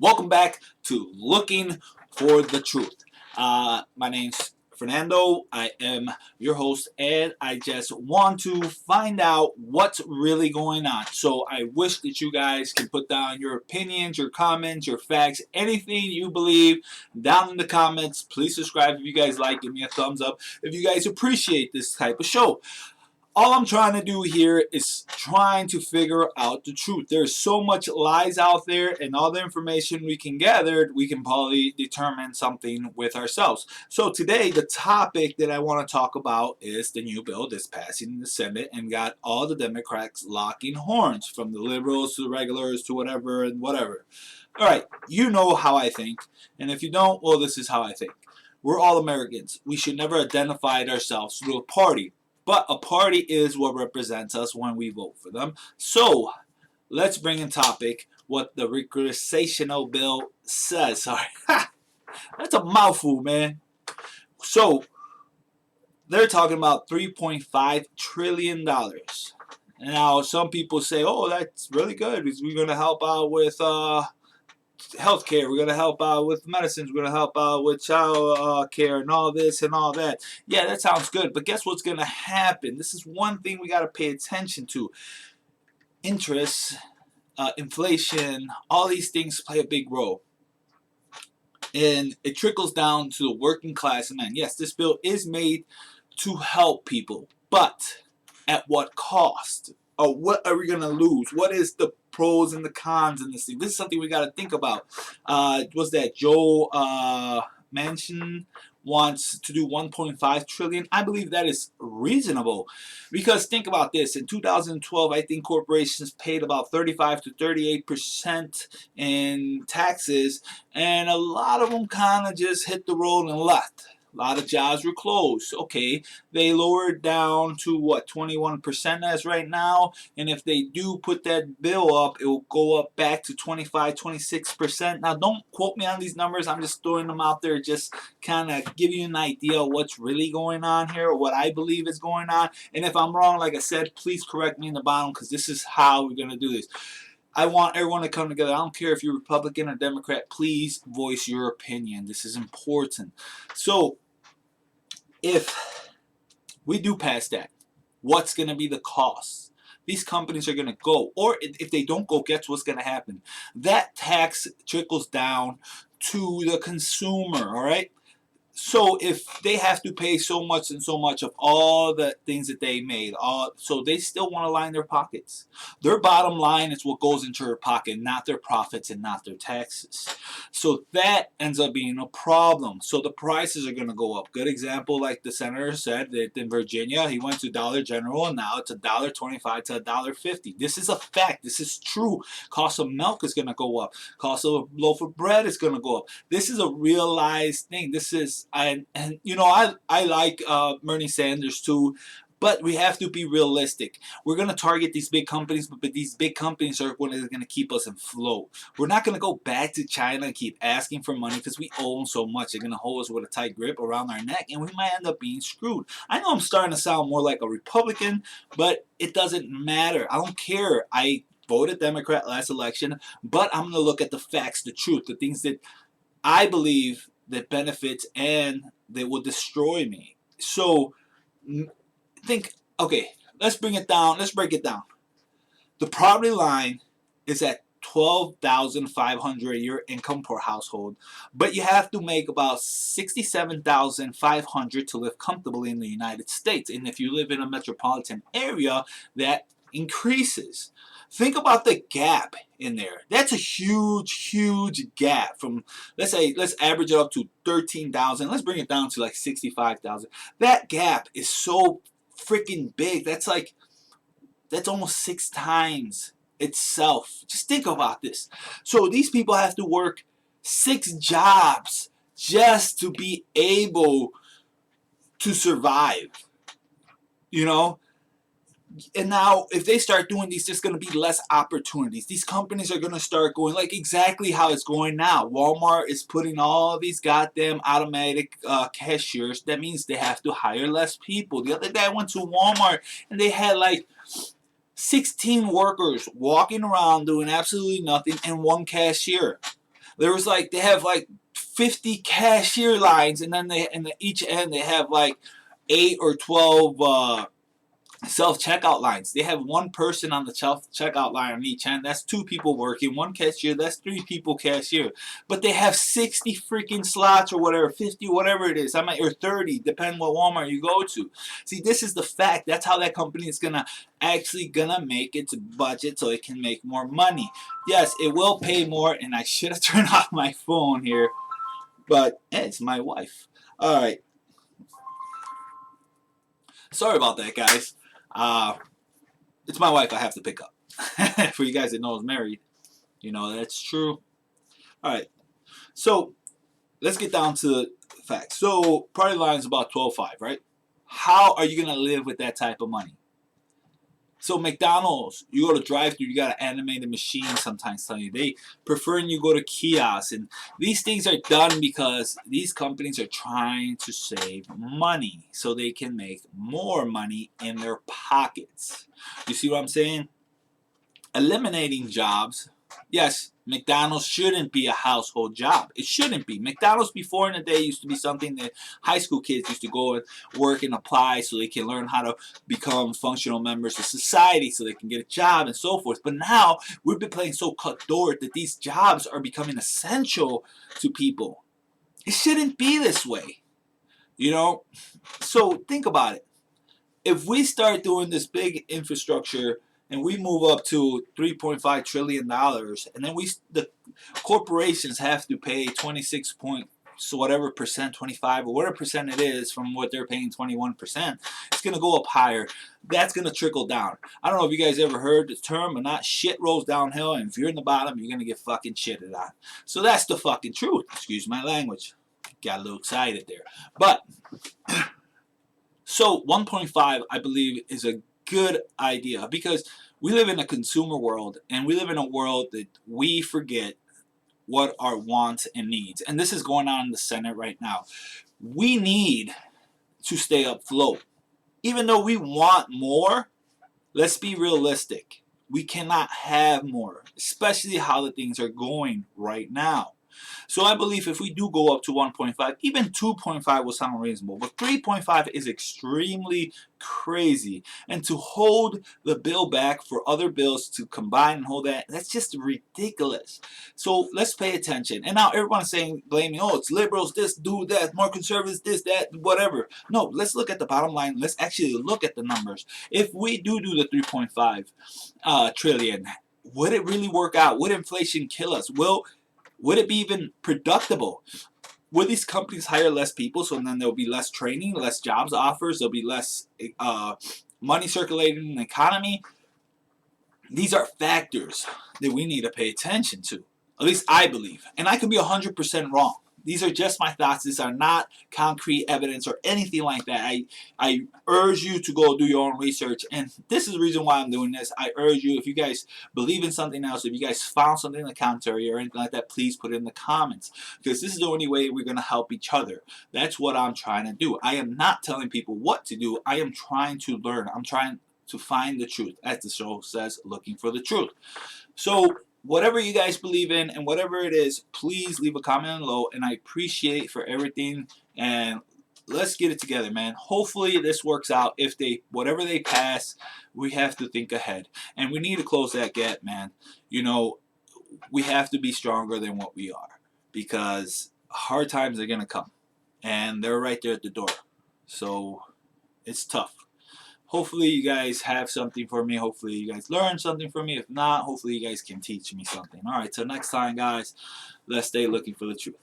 Welcome back to Looking for the Truth. My name's Fernando. I am your host, and I just want to find out what's really going on. So I wish that you guys can put down your opinions, your comments, your facts, anything you believe down in the comments. Please subscribe if you guys like. Give me a thumbs up if you guys appreciate this type of show. All I'm trying to do here is trying to figure out the truth. There's so much lies out there, and all the information we can gather, we can probably determine something with ourselves. So today, the topic that I want to talk about is the new bill that's passing in the Senate and got all the Democrats locking horns, from the liberals to the regulars to whatever and whatever. All right, you know how I think, and if you don't, well, this is how I think. We're all Americans. We should never identify ourselves through a party. But a party is what represents us when we vote for them. So let's bring in topic what the recreational bill says. Sorry, that's a mouthful, man. So they're talking about $3.5 trillion. Now some people say, "Oh, that's really good because we're going to help out with healthcare. We're gonna help out with medicines. We're gonna help out with child care and all this and all that." Yeah, that sounds good. But guess what's gonna happen? This is one thing we gotta pay attention to. Interest, inflation, all these things play a big role, and it trickles down to the working class man. Yes, this bill is made to help people, but at what cost? Or what are we going to lose? What is the pros and the cons in this thing? This is something we got to think about. Was that Joe Manchin wants to do 1.5 trillion? I believe that is reasonable, because think about this. In 2012, I think corporations paid about 35 to 38% in taxes, and a lot of them kind of just hit the road and left. A lot of jobs were closed. Okay, they lowered down to what, 21% as right now, and if they do put that bill up, it will go up back to 25, 26%. Now, don't quote me on these numbers. I'm just throwing them out there, just kind of give you an idea of what's really going on here, or what I believe is going on. And if I'm wrong, like I said, please correct me in the bottom, because this is how we're going to do this. I want everyone to come together. I don't care if you're Republican or Democrat. Please voice your opinion. This is important. So, if we do pass that, what's going to be the cost? These companies are going to go. Or if they don't go, guess what's going to happen? That tax trickles down to the consumer, all right? So if they have to pay so much and so much of all the things that they made, so they still want to line their pockets. Their bottom line is what goes into their pocket, not their profits and not their taxes. So that ends up being a problem. So the prices are going to go up. Good example, like the senator said, that in Virginia, he went to Dollar General, and now it's $1.25 to $1.50. This is a fact. This is true. Cost of milk is going to go up. Cost of a loaf of bread is going to go up. This is a realized thing. This is, and you know, I like Bernie Sanders too, but we have to be realistic. We're going to target these big companies, but these big companies are going to keep us afloat. We're not going to go back to China and keep asking for money, because we owe them so much. They're going to hold us with a tight grip around our neck, and we might end up being screwed. I know I'm starting to sound more like a Republican, but it doesn't matter. I don't care. I voted Democrat last election, but I'm going to look at the facts, the truth, the things that I believe that benefits and that will destroy me. So think, okay, let's bring it down. Let's break it down. The poverty line is at $12,500 a year income per household, but you have to make about $67,500 to live comfortably in the United States. And if you live in a metropolitan area, that increases. Think about the gap in there. That's a huge, huge gap. From, let's say, let's average it up to 13,000. Let's bring it down to like 65,000. That gap is so freaking big. That's almost 6 times itself. Just think about this. So these people have to work 6 jobs just to be able to survive. You know? And now, if they start doing these, there's going to be less opportunities. These companies are going to start going like exactly how it's going now. Walmart is putting all these goddamn automatic cashiers. That means they have to hire less people. The other day I went to Walmart and they had like 16 workers walking around doing absolutely nothing and 1 cashier. There was like, they have like 50 cashier lines, and then each end they have like 8 or 12 self-checkout lines. They have one person on the self-checkout line on each end. That's 2 people working. One cashier, that's 3 people cashier. But they have 60 freaking slots or whatever, 50, whatever it is. Or 30, depending what Walmart you go to. See, this is the fact. That's how that company is actually gonna make its budget so it can make more money. Yes, it will pay more, and I should have turned off my phone here, but it's my wife. Alright. Sorry about that, guys. It's my wife I have to pick up. For you guys that know I was married, you know that's true. Alright, so let's get down to the facts. So, party line is about 12.5, right? How are you going to live with that type of money? So McDonald's, you go to drive-thru, you got to animate the machine sometimes telling you. They preferring you go to kiosks. And these things are done because these companies are trying to save money so they can make more money in their pockets. You see what I'm saying? Eliminating jobs. Yes, McDonald's shouldn't be a household job. It shouldn't be. McDonald's before in the day used to be something that high school kids used to go and work and apply so they can learn how to become functional members of society so they can get a job and so forth. But now we've been playing so cutthroat that these jobs are becoming essential to people. It shouldn't be this way. You know? So think about it. If we start doing this big infrastructure and we move up to $3.5 trillion, and then the corporations have to pay 26 point so whatever percent, 25 or whatever percent it is from what they're paying, 21%, it's going to go up higher. That's going to trickle down. I don't know if you guys ever heard the term or not. Shit rolls downhill, and if you're in the bottom, you're going to get fucking shitted on. So that's the fucking truth. Excuse my language. Got a little excited there. But so 1.5, I believe, is a good idea because we live in a consumer world, and we live in a world that we forget what our wants and needs. And this is going on in the Senate right now. We need to stay afloat. Even though we want more, let's be realistic. We cannot have more, especially how the things are going right now. So I believe if we do go up to 1.5, even 2.5 will sound reasonable, but 3.5 is extremely crazy. And to hold the bill back for other bills to combine and hold that, that's just ridiculous. So let's pay attention. And now everyone's saying, blaming, oh, it's liberals, this, do that, more conservatives, this, that, whatever. No, let's look at the bottom line. Let's actually look at the numbers. If we do the 3.5 trillion, would it really work out? Would inflation kill us? Would it be even productive? Would these companies hire less people, so then there'll be less training, less jobs offers, there'll be less money circulating in the economy? These are factors that we need to pay attention to. At least I believe. And I could be 100% wrong. These are just my thoughts. These are not concrete evidence or anything like that. I urge you to go do your own research. And this is the reason why I'm doing this. I urge you, if you guys believe in something else, if you guys found something in the commentary or anything like that, please put it in the comments. Because this is the only way we're going to help each other. That's what I'm trying to do. I am not telling people what to do. I am trying to learn. I'm trying to find the truth. As the show says, looking for the truth. So whatever you guys believe in and whatever it is, please leave a comment below, and I appreciate for everything, and let's get it together, man. Hopefully this works out. If whatever they pass, we have to think ahead, and we need to close that gap, man. You know, we have to be stronger than what we are, because hard times are gonna come, and they're right there at the door. So it's tough. Hopefully you guys have something for me. Hopefully you guys learn something from me. If not, hopefully you guys can teach me something. Alright, till next time, guys, let's stay looking for the truth.